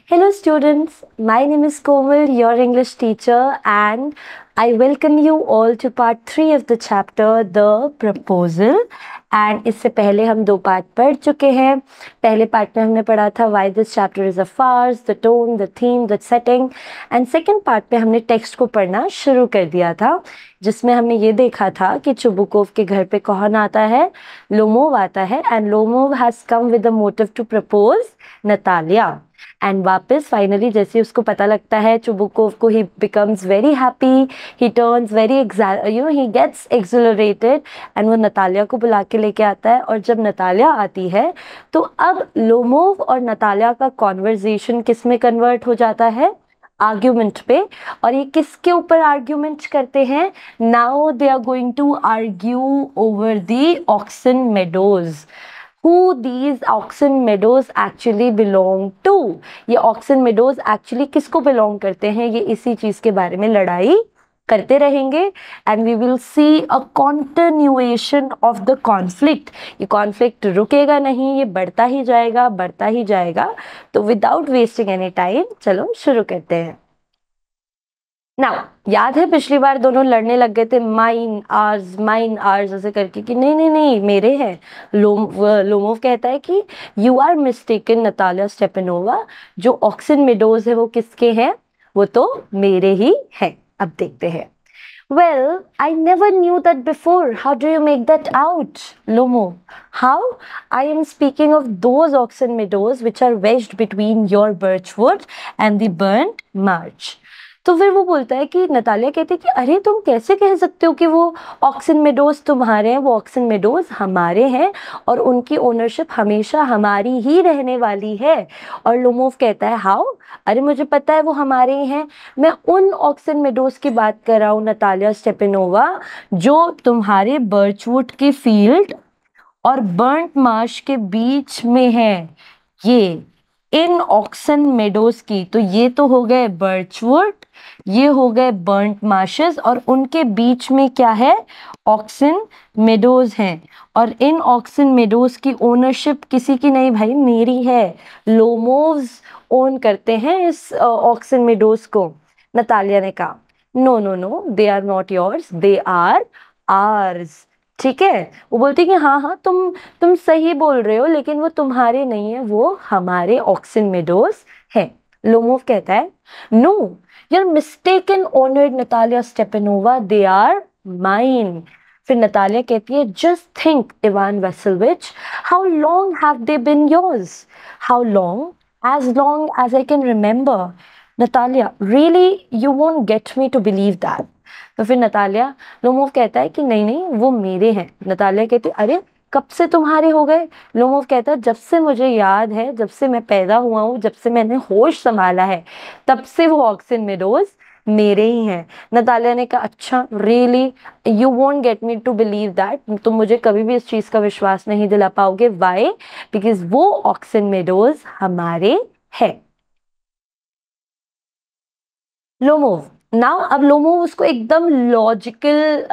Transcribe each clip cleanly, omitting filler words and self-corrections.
Hello students, my name is Komal, your English teacher, and I welcome you all to part 3 of the chapter The Proposal. And इससे पहले हम 2 part पढ़ चुके हैं. पहले part में हमने पढ़ा था why this chapter is a farce, the tone, the theme, the setting. And second part में हमने टेक्स्ट को पढ़ना शुरू कर दिया था, जिसमें हमने ये देखा था कि चुबुकोव के घर पे कौन आता है, लोमोव आता है. And Lomov has come with the motive to propose Natalia. And वापस फाइनली जैसे उसको पता लगता है चुबुकोव को, he becomes very happy, he turns very he gets accelerated and वो नतालिया को बुला के लेके आता है. और जब नतालिया आती है तो अब लोमोव और नतालिया का कॉन्वर्जेशन किस में कन्वर्ट हो जाता है, आर्ग्यूमेंट पे. और ये किसके ऊपर आर्ग्यूमेंट करते हैं, now they are going to argue over the oxen meadows. Who these oxen meadows actually belong to? ये oxen meadows actually किसको belong करते हैं, ये इसी चीज़ के बारे में लड़ाई करते रहेंगे. And we will see a continuation of the conflict. ये कॉन्फ्लिक्ट रुकेगा नहीं, ये बढ़ता ही जाएगा, बढ़ता ही जाएगा. तो विदाउट वेस्टिंग एनी टाइम चलो शुरू करते हैं. नाउ याद है पिछली बार दोनों लड़ने लग गए थे, माइन आर्स ऐसे करके कि नहीं नहीं नहीं मेरे हैं. लोमोव कहता है कि you are mistaken Natalia Stepanova, जो ऑक्सन मेडोज है वो किसके हैं, वो तो मेरे ही हैं. अब देखते हैं. Well, I never knew that before. How do you make that out, Lomo? How? I am speaking of those oxen meadows which are wedged between your birchwood and the burnt marsh. तो फिर वो बोलता है कि Natalia कहती है कि अरे तुम कैसे कह सकते हो कि वो ऑक्सन मेडोज तुम्हारे हैं, वो ऑक्सन मेडोज हमारे हैं और उनकी ओनरशिप हमेशा हमारी ही रहने वाली है. और लोमोव कहता है हाउ, अरे मुझे पता है वो हमारे ही हैं. मैं उन ऑक्सन मेडोज की बात कर रहा हूँ नतालिया स्टेपनोवा, जो तुम्हारे बर्चवुड के फील्ड और बर्न्ट मार्श के बीच में है. ये इन ऑक्सन मेडोज की, तो ये तो हो गए बर्चवुड, ये हो गए बर्न्ट मार्शेस, और उनके बीच में क्या है, ऑक्सन मेडोज हैं. और इन ऑक्सन मेडोज की ओनरशिप किसी की नहीं भाई, मेरी है. लोमोव्स ओन करते हैं इस ऑक्सन मेडोज को. नतालिया ने कहा no no no, they are not yours, they are ours. ठीक है, वो बोलती है कि हाँ हाँ तुम सही बोल रहे हो, लेकिन वो तुम्हारे नहीं है, वो हमारे ऑक्सन मेडोज हैं. लोमोव कहता है no, you're mistaken, honored Natalia Stepanova, they are mine. फिर नतालिया कहती है just think, Ivan Vassilevich, how long have they been yours? How long? As long as I can remember. Natalia, really you won't get me to believe that. तो फिर Natalia, Lomov कहता है कि नहीं नहीं वो मेरे हैं. नतालिया कहती है अरे कब से तुम्हारे हो गए. लोमोव कहता है जब से मुझे याद है, जब से मैं पैदा हुआ हूँ, जब से मैंने होश संभाला है, तब से वो ऑक्सन मेडोज मेरे ही हैं. नतालिया ने कहा अच्छा really, you won't get me to believe that, तुम मुझे कभी भी इस चीज़ का विश्वास नहीं दिला पाओगे. वाई? बिकॉज वो ऑक्सन मेडोज हमारे हैं. लोमोव नाउ, अब लोमोव उसको एकदम लॉजिकल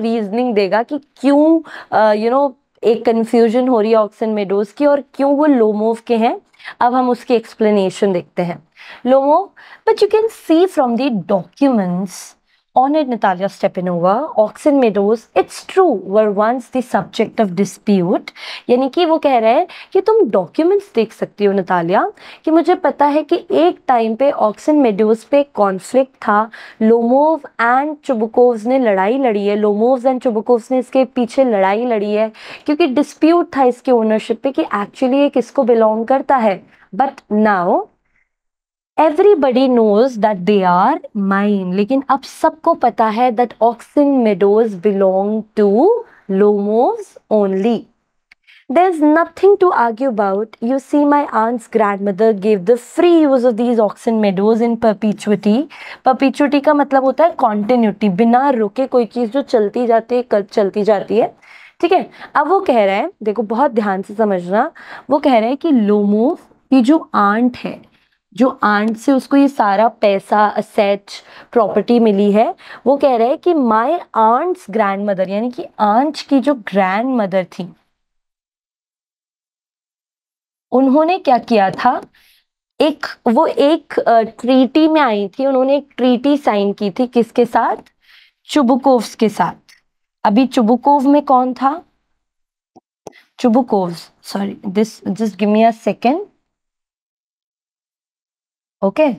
रीजनिंग देगा कि क्यों एक कंफ्यूजन हो रही है ऑक्सन मेडोज की और क्यों वो लोमोव के हैं. अब हम उसकी एक्सप्लेनेशन देखते हैं. Lomov, but you can see from the documents, honored Natalia Stepanova, oxen meadows, it's true, were once the subject of dispute. यानी कि वो कह रहे हैं कि तुम डॉक्यूमेंट्स देख सकती हो नतालिया, कि मुझे पता है कि एक टाइम पे ऑक्सन मेडोज पे कॉन्फ्लिक्ट था. लोमोव एंड चुबुकोव्स ने लड़ाई लड़ी है, लोमोव्स एंड चुबुकोव्स ने इसके पीछे लड़ाई लड़ी है, क्योंकि डिस्प्यूट था इसके ओनरशिप पे कि एक्चुअली ये किसको बिलोंग करता है. But now everybody knows that they are mine. लेकिन अब सबको पता है that oxen meadows belong to Lomovs only. There's nothing to argue about. You see, my aunt's grandmother gave the free use of these oxen meadows in perpetuity. Perpetuity का मतलब होता है continuity, बिना रुके कोई चीज़ जो चलती जाती है, कल चलती जाती है. ठीक है, अब वो कह रहा है, देखो बहुत ध्यान से समझना, वो कह रहे हैं कि लोमोव की जो आंट है, जो आंट से उसको ये सारा पैसा, असेट, प्रॉपर्टी मिली है, वो कह रहे हैं कि माय आंट्स ग्रैंड मदर, यानी कि आंट की जो ग्रैंड मदर थी, उन्होंने क्या किया था, एक ट्रीटी में आई थी, उन्होंने एक ट्रीटी साइन की थी, किसके साथ? चुबुकोव्स के साथ। अभी चुबुकोव में कौन था? Chubukovs, sorry, this just give me a second. Okay,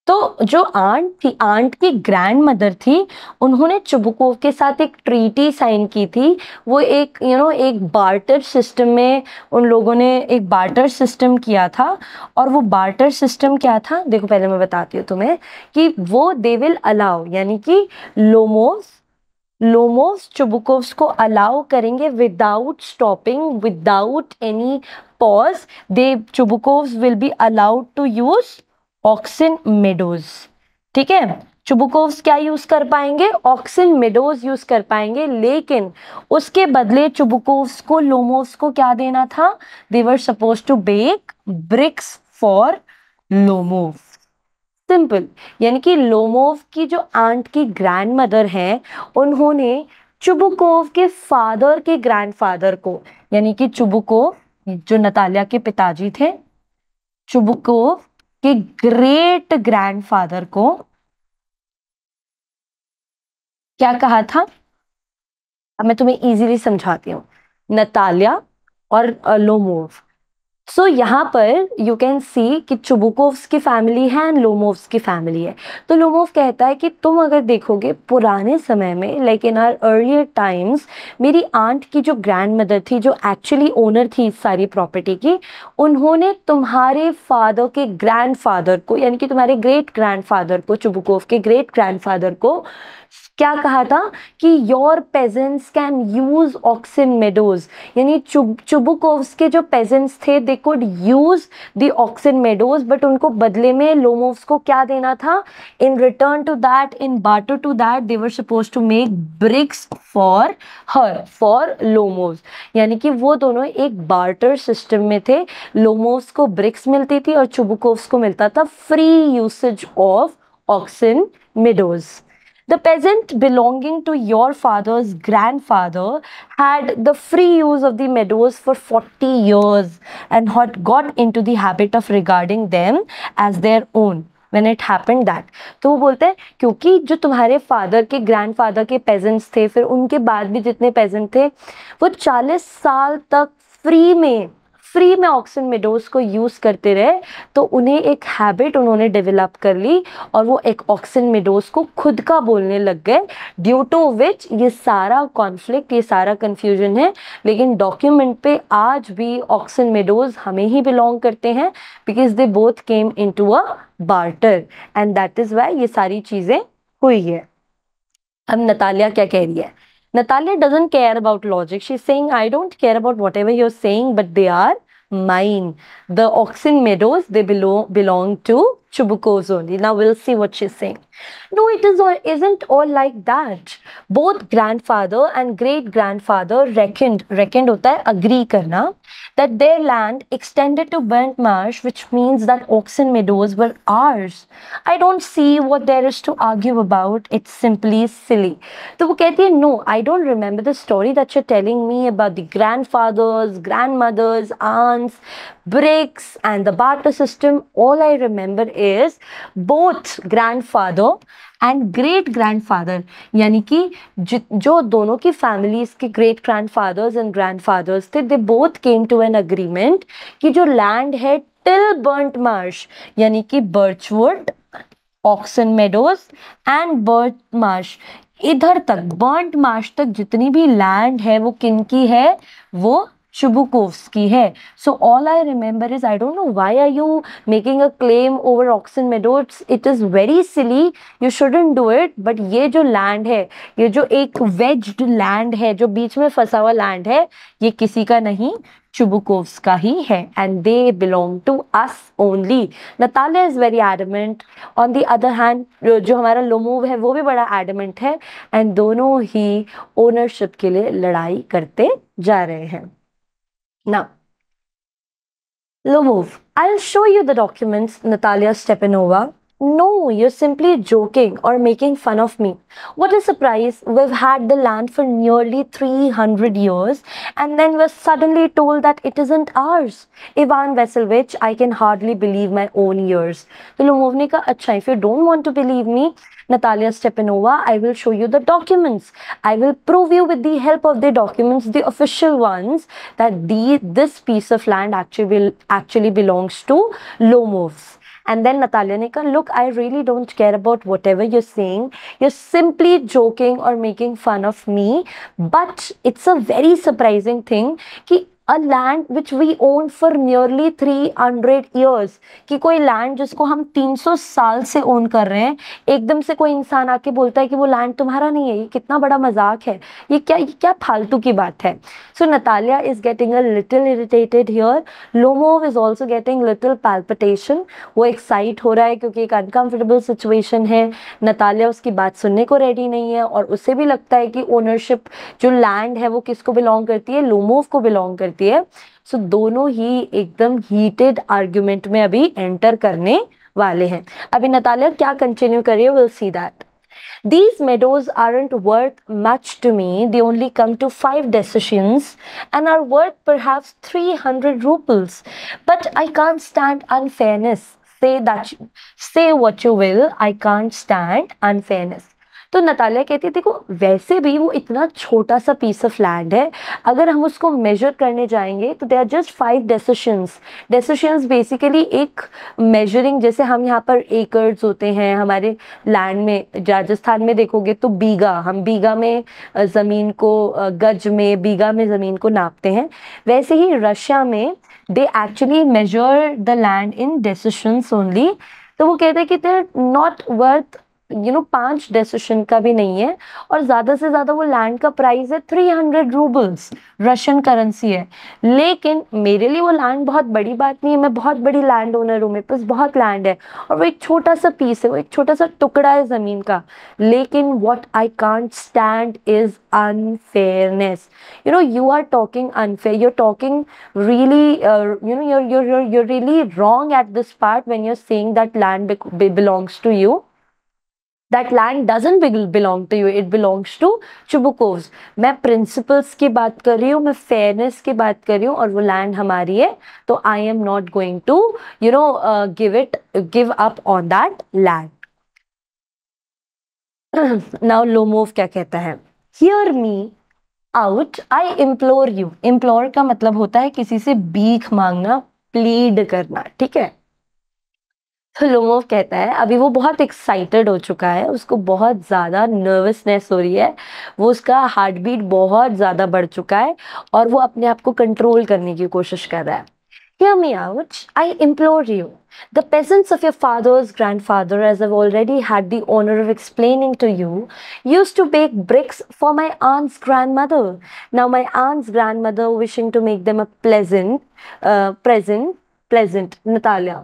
तो जो आंट थी, आंट की ग्रैंड मदर थी, उन्होंने चुबुकोव के साथ एक ट्रीटी साइन की थी। वो एक एक बार्टर सिस्टम में उन लोगों ने एक बार्टर सिस्टम किया था। और वो बार्टर सिस्टम क्या था, देखो पहले मैं बताती हूँ तुम्हें कि वो दे विल अलाउ, यानी कि लोमोव्स चुबुकोव्स को अलाउ करेंगे without stopping, without any pause. They Chubukovs will be allowed to use oxen meadows. ठीक है, चुबुकोव्स क्या यूज कर पाएंगे? ऑक्सिन मेडोज यूज कर पाएंगे, लेकिन उसके बदले चुबुकोव्स को लोमोव्स को क्या देना था? They were supposed to bake bricks for Lomov. Simple, यानी कि लोमोव की जो आंट की ग्रैंड मदर हैं, उन्होंने चुबुकोव के फादर के ग्रैंडफादर को, यानी कि चुबुकोव जो नतालिया के पिताजी थे, चुबुकोव के ग्रेट ग्रैंडफादर को क्या कहा था? अब मैं तुम्हें इजीली समझाती हूँ। नतालिया और लोमोव। सो यहाँ पर यू कैन सी कि चुबुकोव्स की फैमिली है एंड लोमोव्स की फैमिली है। तो लोमोव कहता है कि तुम अगर देखोगे पुराने समय में, like in our earlier times, मेरी आंट की जो ग्रैंड मदर थी, जो एक्चुअली ओनर थी इस सारी प्रॉपर्टी की, उन्होंने तुम्हारे फादर के ग्रैंडफादर को, यानी कि तुम्हारे ग्रेट ग्रैंडफादर को, चुबुकोव के ग्रेट ग्रैंडफादर को क्या कहा था कि your peasants can use oxen meadows, यानी चुबुकोव्स के जो पेजेंट्स थे they could use the oxen meadows, but उनको बदले में लोमोव्स को क्या देना था? In return to that, in barter to that, they were supposed to make bricks for her, for Lomovs. यानी कि वो दोनों एक बार्टर सिस्टम में थे। लोमोव्स को ब्रिक्स मिलती थी और चुबुकोव्स को मिलता था free usage of auxin meadows. The peasant belonging to your father's grandfather had the free use of the meadows for 40 years and had got into the habit of regarding them as their own when it happened that। तो वो बोलते हैं क्योंकि जो तुम्हारे father के grandfather के pageants थे, फिर उनके बाद भी जितने पेजेंट थे, वो 40 साल तक फ्री में ऑक्सिन मेडोज को यूज करते रहे, तो उन्हें एक हैबिट उन्होंने डेवलप कर ली और वो एक ऑक्सिन मेडोज को खुद का बोलने लग गए, ड्यू टू विच ये सारा कॉन्फ्लिक्ट, ये सारा कंफ्यूजन है। लेकिन डॉक्यूमेंट पे आज भी ऑक्सिन मेडोज हमें ही बिलोंग करते हैं, because they both came into a barter and that is why ये सारी चीजें हुई है। अब नतालिया क्या कह रही है? Natalia doesn't care about logic. She's saying, I don't care about whatever you're saying, but they are mine. The Oxen Meadows, they belong to Chubukovs only. Now we'll see what she's saying. No, isn't all like that. Both grandfather and great grandfather reckoned होता है agree करना, that their land extended to Burnt Marsh, which means that Oxen Meadows were ours. I don't see what there is to argue about. It's simply silly. तो वो कहती है, no, I don't remember the story that you're telling me about the grandfathers, grandmothers, aunts, bricks and the barter system. All I remember is both grandfather and great grandfather, यानी कि जो दोनों की families के ग्रेट ग्रैंडफादर्स एंड ग्रैंडफादर्स थे, they both came to an agreement कि जो land है टिल बर्न्ट मार्श, यानी कि birchwood, oxen meadows and burnt marsh, इधर तक बर्न्ट मार्श तक जितनी भी लैंड है वो किनकी है? वो चुबुकोव्स की है। So all I remember is, I don't know why are you making a claim over Oxen Meadows. It is very silly. You shouldn't do it. But ये जो लैंड है, ये जो एक वेज्ड लैंड है, जो बीच में फंसा हुआ लैंड है, ये किसी का नहीं, चुबुकोव्स का ही है, and they belong to us only. Natalia is very adamant. On the other hand, जो हमारा लोमोव है वो भी बड़ा adamant है, and दोनों ही ओनरशिप के लिए लड़ाई करते जा रहे हैं। Now, Lomov, I'll show you the documents, Natalia Stepanova. No, you're simply joking or making fun of me. What a surprise. We've had the land for nearly 300 years and then we're suddenly told that it isn't ours. Ivan Vasilevich, I can hardly believe my own ears. तो Lomov ने कहा, अच्छा, if you don't want to believe me, Natalia Stepanova, I will show you the documents. I will prove you with the help of the documents, the official ones, that this piece of land actually belongs to Lomovs. And then Natalia ne kaha, look, I really don't care about whatever you're saying. You're simply joking or making fun of me. But it's a very surprising thing कि a land which we own for nearly 300 years, कि कोई land जिसको हम 300 साल से own कर रहे हैं, एकदम से कोई इंसान आके बोलता है कि वो land तुम्हारा नहीं है. ये कितना बड़ा मजाक है. ये क्या फालतू की बात है. So Natalia is getting a little irritated here. Lomov is also getting little palpitation. वो excite हो रहा है क्योंकि एक uncomfortable situation है. Natalia उसकी बात सुनने को ready नहीं है और उसे भी लगता है कि ownership जो land है वो किसको belong करती है, Lomov को belong करती है. सो दोनों ही एकदम हीटेड आर्ग्यूमेंट में अभी एंटर करने वाले हैं. अभी नतालिया क्या कंटिन्यू करिए, will see that. These meadows aren't worth much to me. They only come to 5 decisions and are worth perhaps 300 rubles. But I can't stand unfairness. Say what you will. I can't stand unfairness. तो Natalia कहती है, देखो वैसे भी वो इतना छोटा सा पीस ऑफ लैंड है, अगर हम उसको मेजर करने जाएंगे तो दे आर जस्ट 5 डेसिशंस. डेसिशंस बेसिकली एक मेजरिंग, जैसे हम यहाँ पर एकर्स होते हैं हमारे लैंड में. राजस्थान में देखोगे तो बीघा, हम बीघा में ज़मीन को, गज में, बीघा में ज़मीन को नापते हैं. वैसे ही रशिया में they actually measure the land in dessiatins only. तो वो कहते हैं कि they are not worth 5 dessiatin का भी नहीं है और ज़्यादा से ज़्यादा वो लैंड का प्राइस है 300 रूबल्स, रशियन करेंसी है. लेकिन मेरे लिए वो लैंड बहुत बड़ी बात नहीं है. मैं बहुत बड़ी लैंड ओनर हूँ, मेरे पास बहुत लैंड है और वो एक छोटा सा पीस है, वो एक छोटा सा टुकड़ा है ज़मीन का. लेकिन what I can't stand is unfairness. you are talking unfair, you're talking really you're really wrong at this part when you're saying that land belongs to you. That land doesn't belong to you, it belongs to Chubukovs. मैं principles की बात कर रही हूँ, मैं fairness की बात कर रही हूँ और वो land हमारी है. तो I am not going to give up on that land. Now Lomov क्या कहता है, hear me out, I implore you. implore का मतलब होता है किसी से भीख मांगना, plead करना, ठीक है. तो लोमोव कहता है, अभी वो बहुत एक्साइटेड हो चुका है, उसको बहुत ज़्यादा नर्वसनेस हो रही है, वो उसका हार्ट बीट बहुत ज़्यादा बढ़ चुका है और वो अपने आप को कंट्रोल करने की कोशिश कर रहा है. Hear me out, I implore you. The peasants of your father's grandfather, as I've already had the honor of explaining to you, used to bake bricks for my aunt's grandmother. Now my aunt's grandmother, wishing to make them a pleasant, Natalia.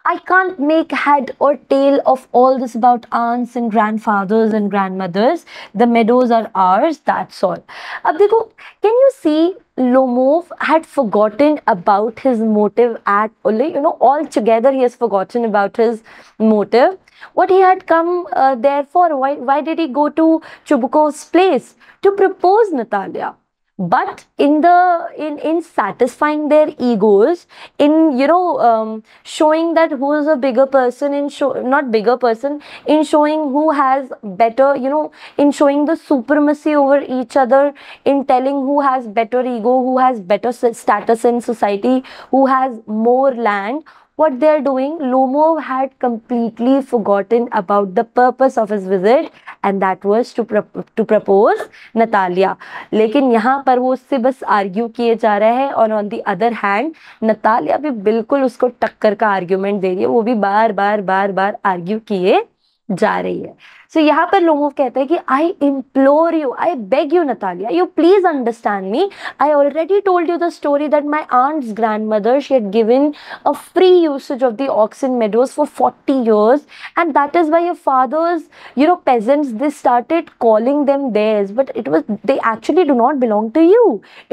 I can't make head or tail of all this about aunts and grandfathers and grandmothers. The meadows are ours, that's all. अब देखो, can you see Lomov had forgotten about his motive at, altogether he has forgotten about his motive. What he had come there for? Why did he go to Chubukov's place? To propose Natalia. But in satisfying their egos, in showing that who is a bigger person, in showing who has better, in showing the supremacy over each other, in telling who has better ego, who has better status in society, who has more land. What they are doing, Lomov had completely forgotten about the purpose of his visit, and that was to propose Natalia. लेकिन यहाँ पर वो उससे बस argue किए जा रहा है और on the other hand Natalia भी बिल्कुल उसको टक्कर का आर्ग्यूमेंट दे रही है, वो भी बार बार आर्ग्यू किए जा रही है. सो यहाँ पर लोमोव कहता है कि I implore you, I beg you Natalia, you please understand me. I already told you the story that my aunt's grandmother, she had given a free usage of the Oxen Meadows for 40 years, and that is why your fathers, peasants, they started calling them theirs, but they actually do not belong to you.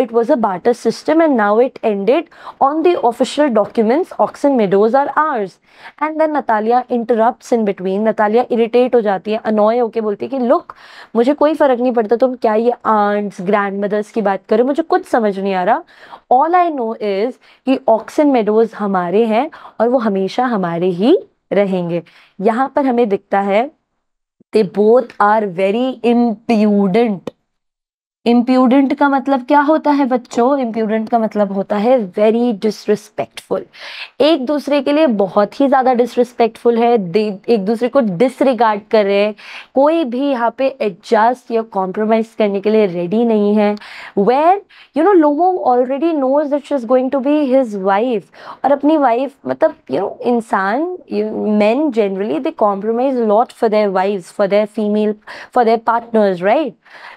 It was a barter system, and now it ended. On the official documents, Oxen Meadows are ours. And then Natalia interrupts in between. Natalia irritate हो जाती है, annoy होके बोलती है कि look, मुझे कोई फर्क नहीं पड़ता तुम क्या ये aunts, grandmothers की बात करो, मुझे कुछ समझ नहीं आ रहा. All I know is कि Oxen Meadows हमारे हैं और वो हमेशा हमारे ही रहेंगे. यहाँ पर हमें दिखता है they both are very impudent. Impudent का मतलब क्या होता है बच्चों? इम्प्यूडेंट का मतलब होता है वेरी डिसरिस्पेक्टफुल. एक दूसरे के लिए बहुत ही ज़्यादा डिसरिस्पेक्टफुल है, एक दूसरे को डिसरिगार्ड कर रहे हैं, कोई भी यहाँ पे एडजस्ट या कॉम्प्रोमाइज करने के लिए रेडी नहीं है. Where Lomov already knows that she is going to be his wife. और अपनी वाइफ मतलब इंसान, men generally they compromise lot for their wives, for their female, for their partners, right.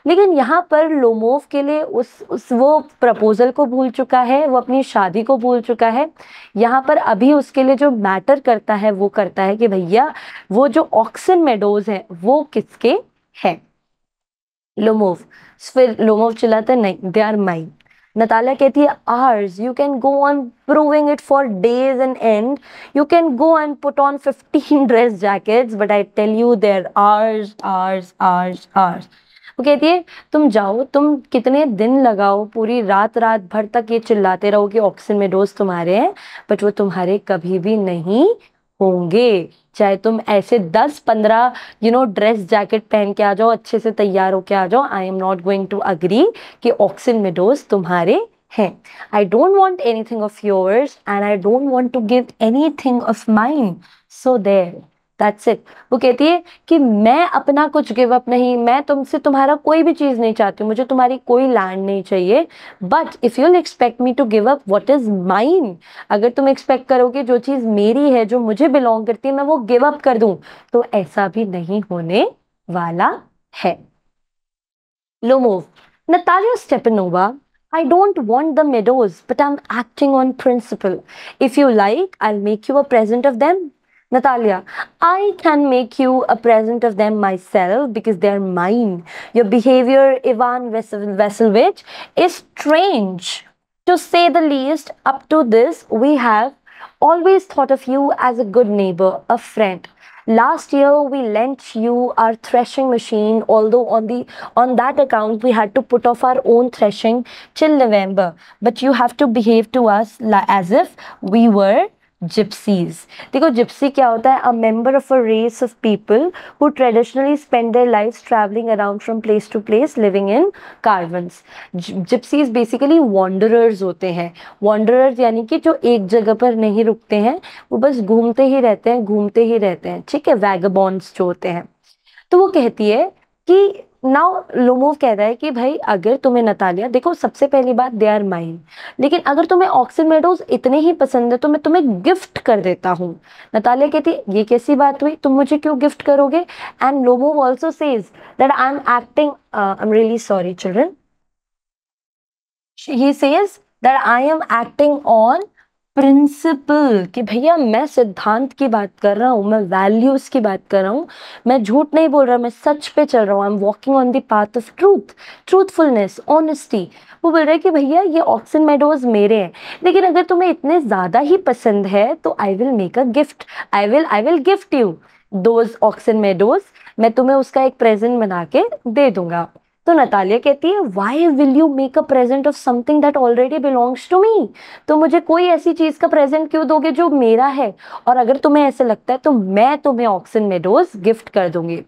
लेकिन यहाँ पर लोमोव के लिए उस वो प्रपोजल को भूल चुका है, वो अपनी शादी को भूल चुका है. यहाँ पर अभी उसके लिए जो मैटर करता है वो करता है कि भैया वो जो ऑक्सन मेडोज है वो किसके हैं. लोमोव, फिर लोमोव चिल्लाता है नहीं, दे आर माइन. नतालिया कहती है ours, you can go on proving it for days and end, you can go and put on 15 dress jackets, but I tell you they're ours, ours, ours, ours. वो कहती है तुम जाओ, तुम कितने दिन लगाओ, पूरी रात भर तक ये चिल्लाते रहो कि ऑक्सन मेडोज तुम्हारे हैं, बट वो तुम्हारे कभी भी नहीं होंगे. चाहे तुम ऐसे 10-15 ड्रेस जैकेट पहन के आ जाओ, अच्छे से तैयार होके आ जाओ, I am not going to agree कि ऑक्सन मेडोज तुम्हारे हैं. I don't want anything of yours and I don't want to give anything of mine, so there, that's it. वो कहती है कि मैं अपना कुछ गिव अप नहीं, मैं तुमसे तुम्हारा कोई भी चीज़ नहीं चाहती हूँ, मुझे तुम्हारी कोई लैंड नहीं चाहिए, but if you expect me to give up what is mine, अगर तुम एक्सपेक्ट करोगे जो चीज़ मेरी है, जो मुझे बिलोंग करती है, मैं वो गिव अप कर दूँ, तो ऐसा भी नहीं होने वाला है. Lomov, Natalia Stepanova, I don't want the meadows, but I'm acting on principle. If you like, I'll make you a present of them. Natalia, I can make you a present of them myself because they're mine. Your behavior, Ivan Vasilevich, is strange, to say the least. Up to this, we have always thought of you as a good neighbor, a friend. Last year we lent you our threshing machine, although on that account we had to put off our own threshing till November. But you have to behave to us as if we were gypsies. देखो gypsy क्या होता है? A member of a race of people who traditionally spend their lives traveling around from place to place, living in caravans. Gypsies basically wanderers होते हैं. Wanderers यानी कि जो एक जगह पर नहीं रुकते हैं, वो बस घूमते ही रहते हैं, घूमते ही रहते हैं, ठीक है, वैगबॉन्ड्स जो होते हैं. तो वो कहती है कि नाउ लोमोव कह रहा है कि भाई अगर तुम्हें नतालिया, देखो सबसे पहली बात दे आर माइन, लेकिन अगर तुम्हें ऑक्सन मेडोज इतने ही पसंद है तो मैं तुम्हें गिफ्ट कर देता हूँ. नतालिया कहती है ये कैसी बात हुई, तुम मुझे क्यों गिफ्ट करोगे? And Lomov also says that I am acting, I am really sorry children, he says that I am acting on principle, कि भैया मैं सिद्धांत की बात कर रहा हूँ, मैं वैल्यूज की बात कर रहा हूँ, मैं झूठ नहीं बोल रहा, मैं सच पे चल रहा हूँ. I am walking on the path of truth, truthfulness, honesty. वो बोल रहा है कि भैया ये ऑक्सन मेडोज मेरे हैं, लेकिन अगर तुम्हें इतने ज़्यादा ही पसंद है तो I will make a gift, I will gift you those oxen meadows. मैं तुम्हें उसका एक प्रेजेंट बना के दे दूंगा. तो नतालिया कहती है why will you make a present of something that already belongs to me. तो मुझे कोई ऐसी चीज़ का प्रेजेंट क्यों दोगे जो मेरा है, और अगर तुम्हें ऐसे लगता है तो मैं तुम्हें ऑक्सन मेडोज गिफ्ट कर दूंगी.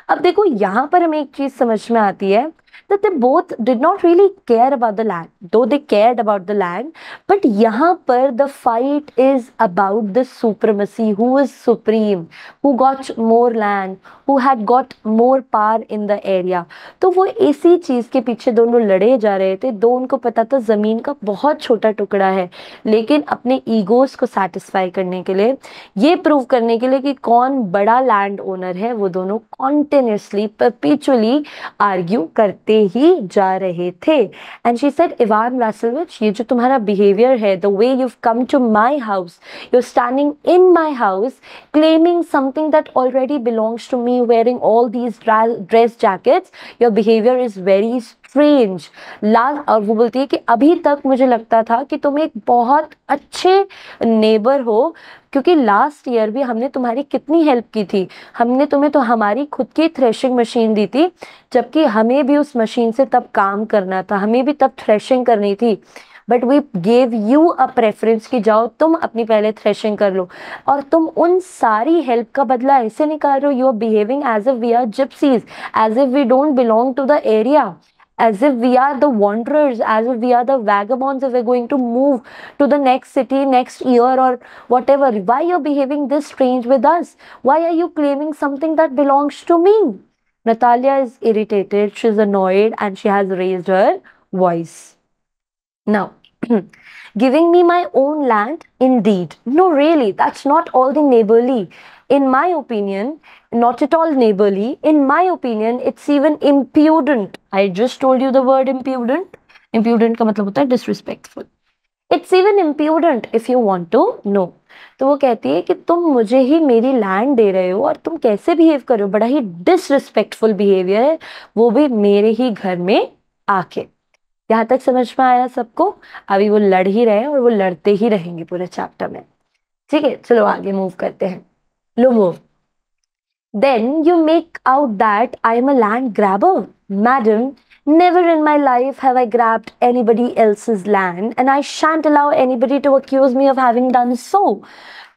अब देखो यहाँ पर हमें एक चीज़ समझ में आती है that they both did not really care about the land, though they cared about the land, but यहाँ पर the fight is about the supremacy, who is supreme, who got more land, who had got more power in the area. तो वो इसी चीज़ के पीछे दोनों लड़े जा रहे थे. दो उनको पता था ज़मीन का बहुत छोटा टुकड़ा है, लेकिन अपने ईगोस को सेटिस्फाई करने के लिए, ये प्रूव करने के लिए कि कौन बड़ा लैंड ओनर है, वो दोनों कॉन्टिन्यूसली परपेचुअली आर्ग्यू करते ही जा रहे थे. And she said, Ivan Vasilyevich, ये जो तुम्हारा बिहेवियर है, the way you come to my house, you standing in my house claiming something that already belongs to me, wearing all these dress jackets, your behaviour is very strange. और वो बोलती है कि अभी तक मुझे लगता था कि तुम एक बहुत अच्छे नेबर हो, क्योंकि लास्ट ईयर भी हमने तुम्हारी कितनी हेल्प की थी. हमने तुम्हें तो हमारी खुद की थ्रेशिंग मशीन दी थी, जबकि हमें भी उस मशीन से तब काम करना था, हमें भी तब थ्रेशिंग करनी थी. But we gave you a preference कि जाओ तुम अपनी पहले थ्रेशिंग कर लो, और तुम उन सारी हेल्प का बदला ऐसे निकाल रहे हो. You are behaving as if we are gypsies, as if we don't belong to the area, as if we are the wanderers, as if we are the vagabonds, if we're going to move to the next city next year or whatever. Why you're behaving this strange with us? Why are you claiming something that belongs to me? Natalia is irritated, she's annoyed, and she has raised her voice. Now, giving me my own land? Indeed. No, really, that's not all the neighborly. In my opinion, not at all neighborly. In my opinion, it's even impudent. I just told you the word impudent. Impudent का मतलब होता है disrespectful. It's even impudent if you want to know. तो वो कहती है कि तुम मुझे ही मेरी लैंड दे रहे हो और तुम कैसे बिहेव कर रहे हो, बड़ा ही डिसरिस्पेक्टफुल बिहेवियर है, वो भी मेरे ही घर में आके. यहाँ तक समझ में आया सबको? अभी वो लड़ ही रहे हैं और वो लड़ते ही रहेंगे पूरे चैप्टर में. ठीक है, चलो आगे मूव करते हैं. लो move. Then you make out that I am a land grabber. Madam, never in my life have I grabbed anybody else's land, and I shan't allow anybody to accuse me of having done so.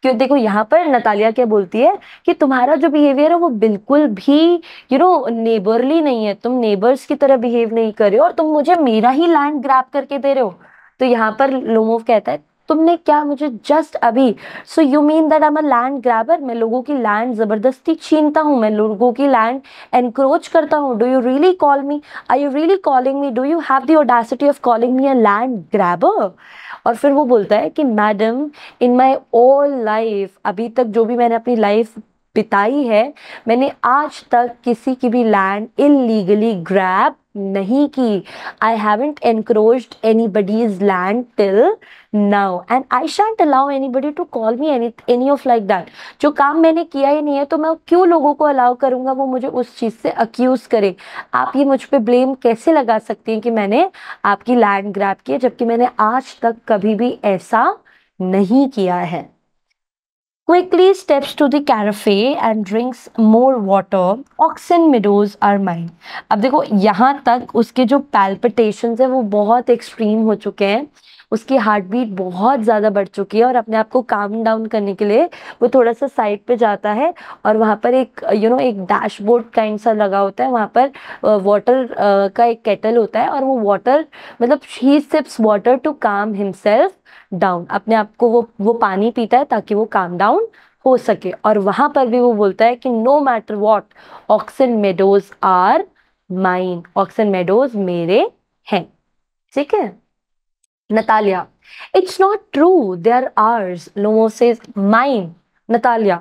क्यों? देखो यहाँ पर Natalia क्या बोलती है कि तुम्हारा जो बिहेवियर है वो बिल्कुल भी नेबरली नहीं है, तुम नेबर्स की तरह बिहेव नहीं कर रहे हो और तुम मुझे मेरा ही लैंड ग्रैब करके दे रहे हो. तो यहाँ पर लोमोव कहता है, तुमने क्या मुझे जस्ट अभी, so you mean that I am a land grabber, मैं लोगों की लैंड जबरदस्ती छीनता हूँ, मैं लोगों की लैंड एनक्रोच करता हूँ. Do you really call me, are you really calling me, do you have the audacity of calling me a land grabber? और फिर वो बोलता है कि madam, in my all life, अभी तक जो भी मैंने अपनी लाइफ बिताई है, मैंने आज तक किसी की भी लैंड इलीगली ग्रैब नहीं की. I haven't encroached anybody's land till now, and I shan't allow anybody to call me any of like that. जो काम मैंने किया ही नहीं है तो मैं क्यों लोगों को अलाउ करूंगा वो मुझे उस चीज़ से अक्यूज करे. आप ये मुझ पे ब्लेम कैसे लगा सकती हैं कि मैंने आपकी लैंड ग्रैब की है, जबकि मैंने आज तक कभी भी ऐसा नहीं किया है. Quickly steps to the cafe and drinks more water. Oxen meadows are mine. अब देखो यहाँ तक उसके जो palpitations है वो बहुत एक्सट्रीम हो चुके हैं, उसकी हार्ट बीट बहुत ज़्यादा बढ़ चुकी है, और अपने आप को काम डाउन करने के लिए वो थोड़ा सा साइड पे जाता है, और वहाँ पर एक एक डैशबोर्ड काइंड सा लगा होता है, वहाँ पर वाटर का एक केटल होता है, और वो वाटर मतलब ही सिप्स वाटर टू काम हिमसेल्फ डाउन, अपने आप को वो पानी पीता है ताकि वो काम डाउन हो सके. और वहाँ पर भी वो बोलता है कि no matter what, oxen meadows are mine, oxen meadows मेरे हैं. ठीक है. Natalia, it's not true, they're ours. Lomo says, mine. Natalia,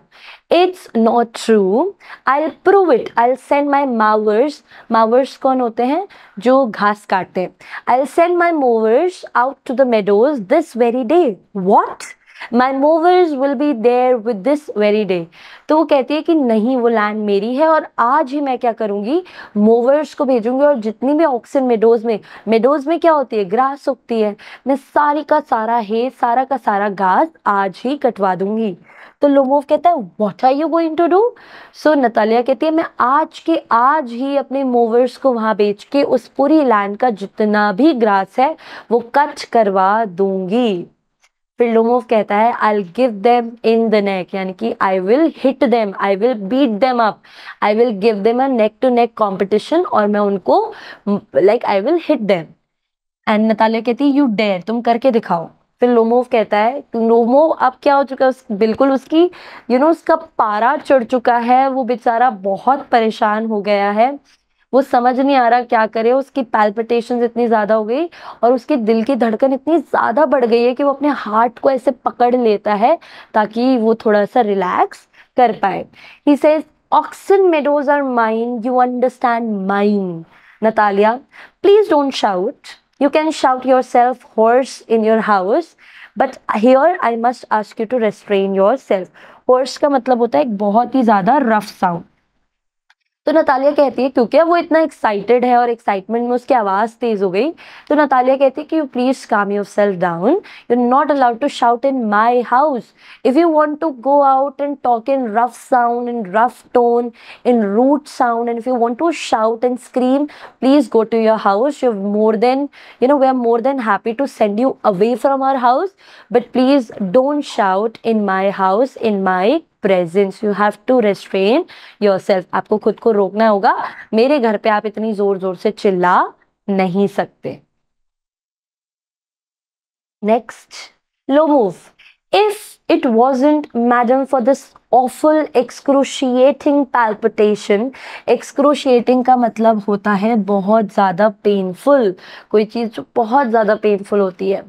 it's not true. I'll prove it. I'll send my mowers. Mowers कौन होते हैं? जो घास काटते हैं. I'll send my mowers out to the meadows this very day. What? My mowers will be there with this very day. तो वो कहती है कि नहीं, वो लैंड मेरी है और आज ही मैं क्या करूँगी, मोवर्स को भेजूंगी, और जितनी भी ऑक्सन मेडोज में क्या होती है, ग्रास उगती है, मैं सारी का सारा है, सारा का सारा घास आज ही कटवा दूंगी. तो लोमोव कहता है, what are you going to do? So Natalia कहती है, मैं आज के आज ही अपने मोवर्स को वहाँ बेच के उस पूरी लैंड का जितना भी ग्रास है वो कट करवा दूंगी. फिर लोमोव कहता है I will give them in the neck, यानी कि I will hit them, I will beat them up, I will give them a neck to neck competition, और मैं उनको like I will hit them. And Natalia कहती है you dare, तुम करके दिखाओ। फिर लोमोव कहता है, लोमोव अब क्या हो चुका है, बिल्कुल उसकी उसका पारा चढ़ चुका है, वो बेचारा बहुत परेशान हो गया है, वो समझ नहीं आ रहा क्या करे, उसकी पैल्पिटेशंस इतनी ज्यादा हो गई और उसके दिल की धड़कन इतनी ज्यादा बढ़ गई है कि वो अपने हार्ट को ऐसे पकड़ लेता है ताकि वो थोड़ा सा रिलैक्स कर पाए। He says oxen meadows are mine, you understand mine. Natalia please don't shout, you can shout yourself hoarse in your house, but here I must ask you to restrain yourself। hoarse का मतलब होता है एक बहुत ही ज्यादा rough sound. तो Natalia कहती है क्योंकि वो इतना एक्साइटेड है और एक्साइटमेंट में उसकी आवाज तेज हो गई, तो नतालिया कहती है कि you please calm yourself down, you are not allowed to shout in my house. If you want to go out and talk in rough sound, in rough tone, in rude sound, and if you want to shout and scream, please go to your house. You more than we are more than happy to send you away from our house, but please don't shout in my house in my presence. You have to restrain yourself, आपको खुद को रोकना होगा, मेरे घर पे आप इतनी जोर जोर से चिल्ला नहीं सकते। Next, Lomov, if it wasn't madam for this awful excruciating palpitation, excruciating का मतलब होता है बहुत ज्यादा पेनफुल, कोई चीज जो बहुत ज्यादा पेनफुल होती है।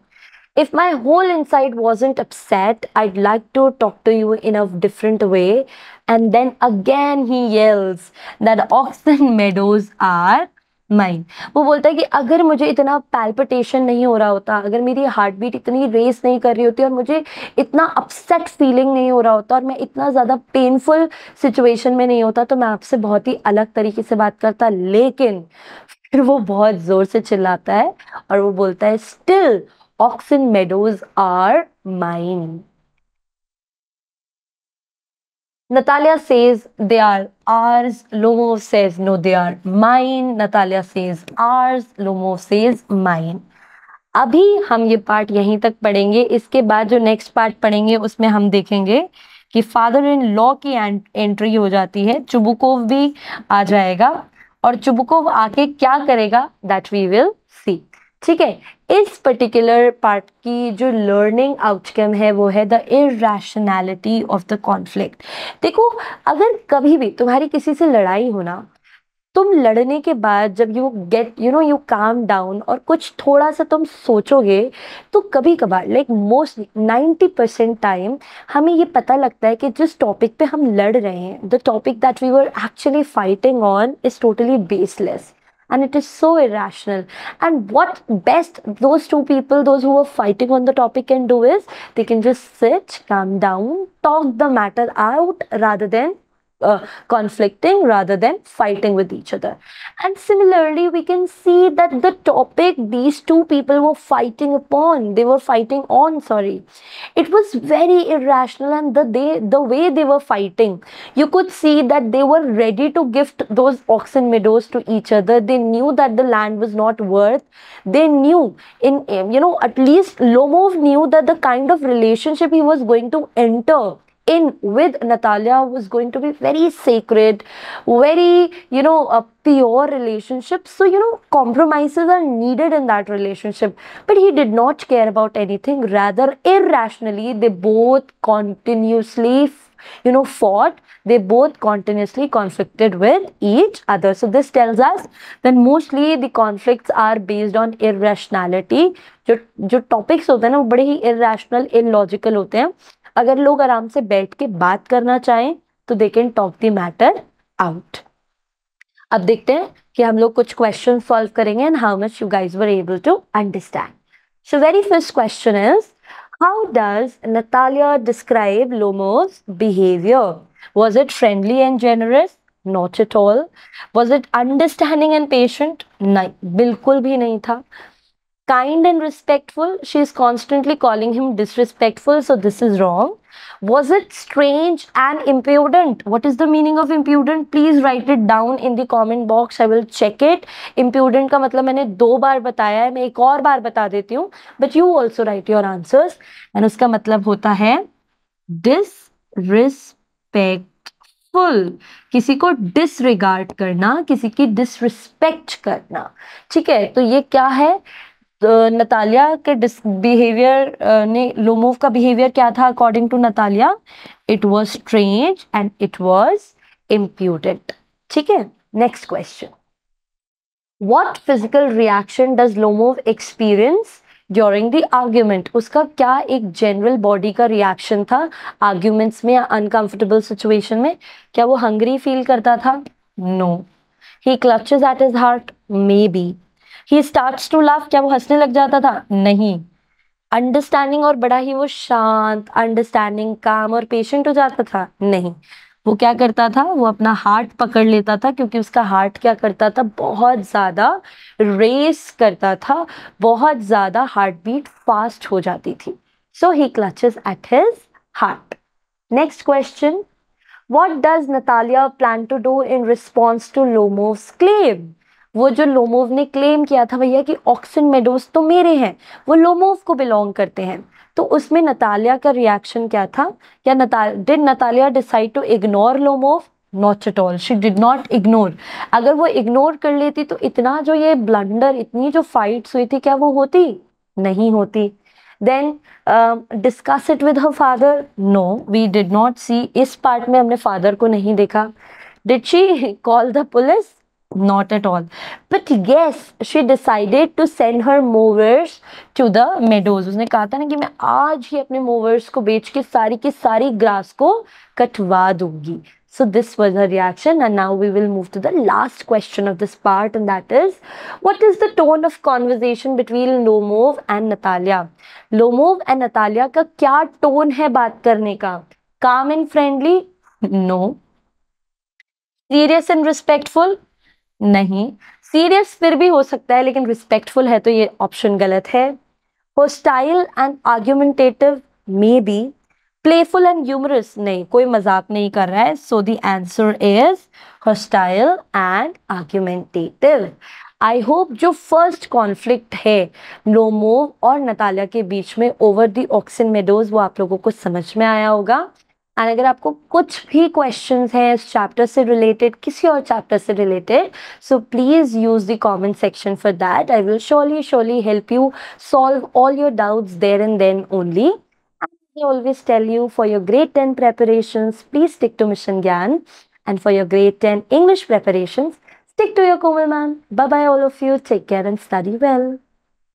If my whole inside wasn't upset, I'd like to talk to you in a different way. And then again he yells that Oxen Meadows are mine। वो बोलता है कि अगर मुझे इतना पैल्पिटेशन नहीं हो रहा होता, अगर मेरी हार्ट बीट इतनी रेस नहीं कर रही होती और मुझे इतना अपसेट फीलिंग नहीं हो रहा होता और मैं इतना ज़्यादा पेनफुल सिचुएशन में नहीं होता, तो मैं आपसे बहुत ही अलग तरीके से बात करता। लेकिन फिर वो बहुत ज़ोर से चिल्लाता है और वो बोलता है still Oxen Meadows are mine। Natalia says they are ours, Lomov says no they are mine, Natalia says ours, Lomov says mine। अभी हम ये पार्ट यहीं तक पढ़ेंगे, इसके बाद जो नेक्स्ट पार्ट पढ़ेंगे उसमें हम देखेंगे कि फादर इन लॉ की एंट्री हो जाती है, चुबुकोव भी आ जाएगा और चुबुकोव आके क्या करेगा दैट वी विल सी। ठीक है, इस पर्टिकुलर पार्ट की जो लर्निंग आउटकम है वो है द इरैशनैलिटी ऑफ द कॉन्फ्लिक्ट। देखो, अगर कभी भी तुम्हारी किसी से लड़ाई हो ना, तुम लड़ने के बाद जब you get you calm down और कुछ थोड़ा सा तुम सोचोगे, तो कभी कभार लाइक मोस्टली 90% टाइम हमें ये पता लगता है कि जिस टॉपिक पे हम लड़ रहे हैं, the topic that we were actually fighting on is totally baseless and it is so irrational। And what best those two people, those who are fighting on the topic, can do is they can just sit, calm down, talk the matter out rather than conflicting, rather than fighting with each other। And similarly we can see that the topic these two people were fighting on, sorry, it was very irrational, and the way they were fighting, you could see that they were ready to gift those Oxen Meadows to each other। They knew that the land was not worth, they knew at least Lomov knew that the kind of relationship he was going to enter in with Natalia was going to be very sacred, very a pure relationship, so compromises are needed in that relationship, but he did not care about anything, rather irrationally they both continuously fought, they both continuously conflicted with each other। So this tells us that mostly the conflicts are based on irrationality। जो topics होते हैं ना वो बड़े ही irrational, illogical होते हैं। अगर लोग आराम से बैठ के बात करना चाहें तो they can talk the matter out. अब देखते हैं कि हम लोग कुछ क्वेश्चन सॉल्व करेंगे and how much you guys were able to understand. So very first question is, how does Natalia describe Lomovs behaviour? Was it friendly and generous? Not at all। Was it understanding and patient? नहीं, बिल्कुल भी नहीं था। kind and respectful, she is constantly calling him disrespectful, so this is wrong. Was it strange and impudent? What is the meaning of impudent? Please write it down in the comment box. I will check it. Impudent का मतलब मैंने 2 बार बताया है, मैं एक और बार बता देती हूँ, but you also write your answers. and उसका मतलब होता है disrespectful, किसी को डिसरिगार्ड करना, किसी की डिसरिस्पेक्ट करना. ठीक है, तो ये क्या है? नतालिया के बिहेवियर ने, लोमोव का बिहेवियर क्या था according to Natalia? It was strange and it was impudent. ठीक है, next question. What physical reaction does Lomov experience during the argument? उसका क्या एक जनरल बॉडी का रिएक्शन था आर्ग्यूमेंट्स में या अनकंफर्टेबल सिचुएशन में? क्या वो हंग्री फील करता था? No. He clutches at his heart? Maybe. He starts to laugh, क्या वो हंसने लग जाता था? नहीं. अंडरस्टैंडिंग और बड़ा ही वो शांत, अंडरस्टैंडिंग, काम और पेशेंट हो जाता था? नहीं. वो क्या करता था? वो अपना हार्ट पकड़ लेता था, क्योंकि उसका हार्ट क्या करता था? बहुत ज्यादा रेस करता था, बहुत ज्यादा हार्ट बीट फास्ट हो जाती थी. So he clutches at his heart. Next question. What does Natalia plan to do in response to Lomovs claim? वो जो लोमोव ने क्लेम किया था भैया कि ऑक्सन मेडोज तो मेरे हैं, वो लोमोव को बिलोंग करते हैं, तो उसमें नतालिया का रिएक्शन क्या था? क्या did Natalia decide to ignore Lomov? Not at all. She did not ignore. अगर वो इग्नोर कर लेती तो इतना जो ये ब्लंडर, इतनी जो फाइट्स हुई थी, क्या वो होती? नहीं होती. Then discuss it with her father? No, we did not see. इस पार्ट में हमने फादर को नहीं देखा. Did she call the police? Not at all. But yes, she decided to send her movers to the meadows. उसने कहा था ना कि मैं आज ही अपने movers को बेच के सारी की सारी grass को कटवा दूंगी. So this was her reaction, and now we will move to the last question of this part, and that is, what is the tone of conversation between Lomov and Natalia? Lomov and Natalia का क्या tone है बात करने का? Calm and friendly? No. Serious and respectful? नहीं. Serious फिर भी हो सकता है, लेकिन रिस्पेक्टफुल है तो ये ऑप्शन गलत है. Hostile and argumentative? Maybe. Playful and humorous? नहीं, कोई मजाक नहीं कर रहा है. So the answer is hostile and argumentative. I hope जो फर्स्ट कॉन्फ्लिक्ट है लोमोव और नतालिया के बीच में ओवर द ऑक्सन मेडोज, वो आप लोगों को समझ में आया होगा. एंड अगर आपको कुछ भी क्वेश्चंस हैं इस चैप्टर से रिलेटेड, किसी और चैप्टर से related, so please use the comment section for that. I will surely help you solve all your doubts there and then only. I always tell you, for your grade 10 preparations, please stick to Mission Gyan, and for your grade 10 English preparations, stick to your Komal ma'am. Bye bye all of you. Take care and study well.